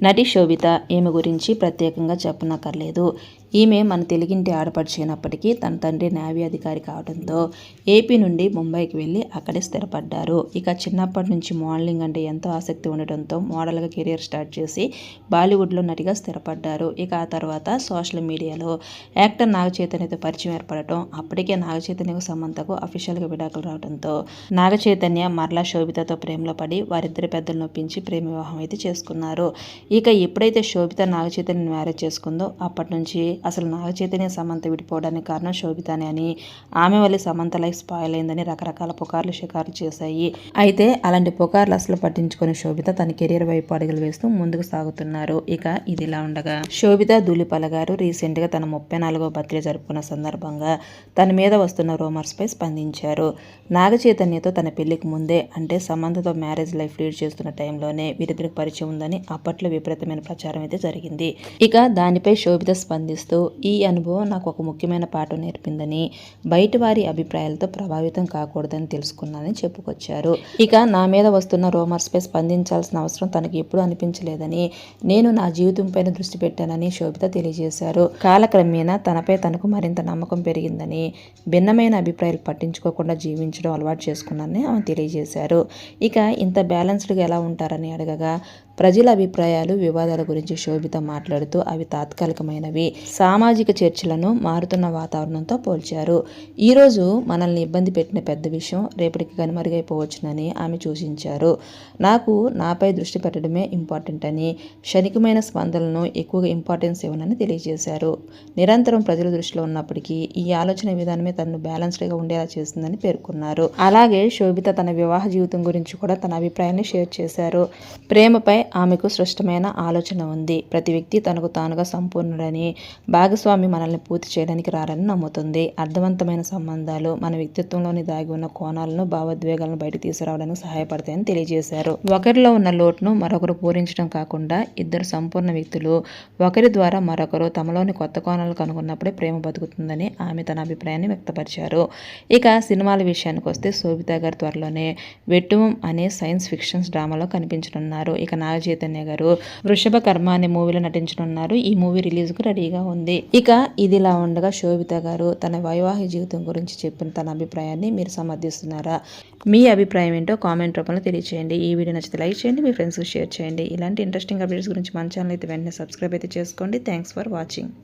నటి శోభిత ఈమె గురించి ప్రత్యేకంగా చెప్పనక్కర్లేదు. ఈమె మన తెలుగింటి ఆడపడుచు అయినప్పటికీ తన తండ్రి నేవీ అధికారి కావడంతో ఏపీ నుండి ముంబైకి వెళ్ళి అక్కడే స్థిరపడ్డారు. ఇక చిన్నప్పటి నుంచి మోడలింగ్ అంటే ఎంతో ఆసక్తి ఉండటంతో మోడల్గా కెరీర్ స్టార్ట్ చేసి బాలీవుడ్లో నటిగా స్థిరపడ్డారు. ఇక ఆ తర్వాత సోషల్ మీడియాలో యాక్టర్ నాగ చైతన్యతో పరిచయం ఏర్పడటం, అప్పటికే నాగ చైతన్యకు సమంతకు అఫీషియల్గా విడాకులు రావడంతో నాగ చైతన్య మరలా శోభితతో ప్రేమలో పడి వారిద్దరి పెద్దలు నొప్పించి ప్రేమ వివాహం అయితే చేసుకున్నారు. ఇక ఎప్పుడైతే శోభిత నాగ చైతన్యని మ్యారేజ్ చేసుకుందో అప్పటి నుంచి అసలు నాగ చైతన్య సమంత విడిపోవడానికి కారణం శోభితనే అని, ఆమె వల్ల సమంత లైఫ్ స్పాయిల్ అయిందని రకరకాల పుకార్లు షికార్లు చేశాయి. అయితే అలాంటి పుకార్లు అసలు పట్టించుకుని శోభిత తన కెరీర్ వైపు అడుగులు వేస్తూ ముందుకు సాగుతున్నారు. ఇక ఇదిలా ఉండగా శోభిత ధూళిపాల గారు రీసెంట్గా తన 34వ బర్త్డే జరుపుకున్న సందర్భంగా తన మీద వస్తున్న రూమర్స్ పై స్పందించారు. నాగ చైతన్యతో తన పెళ్లికి ముందే అంటే సమంతతో మ్యారేజ్ లైఫ్ లీడ్ చేస్తున్న టైంలోనే వీరిద్దరికి పరిచయం ఉందని అప్పట్లో విపరీతమైన ప్రచారం అయితే జరిగింది. ఇక దానిపై శోభిత స్పందిస్తూ ఈ అనుభవం నాకు ఒక ముఖ్యమైన పాఠం నేర్పిందని, బయటి వారి అభిప్రాయాలతో ప్రభావితం కాకూడదని తెలుసుకున్నానని చెప్పుకొచ్చారు. ఇక నా మీద వస్తున్న రూమర్స్ పై స్పందించాల్సిన అవసరం తనకి ఎప్పుడూ అనిపించలేదని, నేను నా జీవితం పైన దృష్టి పెట్టానని శోభిత తెలియజేశారు. కాలక్రమేణా తనపై తనకు మరింత నమ్మకం పెరిగిందని, భిన్నమైన అభిప్రాయాలు పట్టించుకోకుండా జీవించడం అలవాటు చేసుకున్నానని ఆమె తెలియజేశారు. ఇక ఇంత బ్యాలెన్స్డ్గా ఎలా ఉంటారని అడగగా ప్రజల అభిప్రాయాలు వివాదాల గురించి శోభిత మాట్లాడుతూ అవి తాత్కాలికమైనవి, సామాజిక చర్చలను మారుతున్న వాతావరణంతో పోల్చారు. ఈరోజు మనల్ని ఇబ్బంది పెట్టిన పెద్ద విషయం రేపటికి కనుమరుగైపోవచ్చునని ఆమె సూచించారు. నాకు నాపై దృష్టి పెట్టడమే ఇంపార్టెంట్ అని, క్షణికమైన స్పందనలను ఎక్కువగా ఇంపార్టెన్స్ ఇవ్వనని తెలియజేశారు. నిరంతరం ప్రజల దృష్టిలో ఉన్నప్పటికీ ఈ ఆలోచన విధానమే తనను బ్యాలెన్స్డ్గా ఉండేలా చేస్తుందని పేర్కొన్నారు. అలాగే శోభిత తన వివాహ జీవితం గురించి కూడా తన అభిప్రాయాన్ని షేర్ చేశారు. ప్రేమపై ఆమెకు స్పష్టమైన ఆలోచన ఉంది. ప్రతి వ్యక్తి తనకు తానుగా సంపూర్ణుడని, భాగస్వామి మనల్ని పూర్తి చేయడానికి రారని నమ్ముతుంది. అర్థవంతమైన సంబంధాలు మన వ్యక్తిత్వంలోని దాగి ఉన్న కోణాలను, భావోద్వేగాలను బయట తీసుకురావడానికి సహాయపడతాయని తెలియజేశారు. ఒకరిలో ఉన్న లోటును మరొకరు పూరించడం కాకుండా ఇద్దరు సంపూర్ణ వ్యక్తులు ఒకరి ద్వారా మరొకరు తమలోని కొత్త కోణాలు కనుగొన్నప్పుడే ప్రేమ బతుకుతుందని ఆమె తన అభిప్రాయాన్ని వ్యక్తపరిచారు. ఇక సినిమాల విషయానికి వస్తే శోభిత గారు త్వరలోనే వెట్టువం అనే సైన్స్ ఫిక్షన్ డ్రామాలో కనిపించనున్నారు. ఇక నాగ చైతన్య గారు వృషభ కర్మ అనే మూవీలో నటించనున్నారు. ఈ మూవీ రిలీజ్ కు రెడీగా ఉంది. ఇక ఇదిలా ఉండగా శోభిత గారు తన వైవాహిక జీవితం గురించి చెప్పిన తన అభిప్రాయాన్ని మీరు సమర్థిస్తున్నారా? మీ అభిప్రాయం ఏంటో కామెంట్ రూపంలో తెలియచేయండి. ఈ వీడియో నచ్చితే లైక్ చేయండి, మీ ఫ్రెండ్స్కి షేర్ చేయండి. ఇలాంటి ఇంట్రెస్టింగ్ అప్డేట్స్ గురించి మన ఛానల్ అయితే వెంటనే సబ్స్క్రైబ్ అయితే చేసుకోండి. Thanks for watching.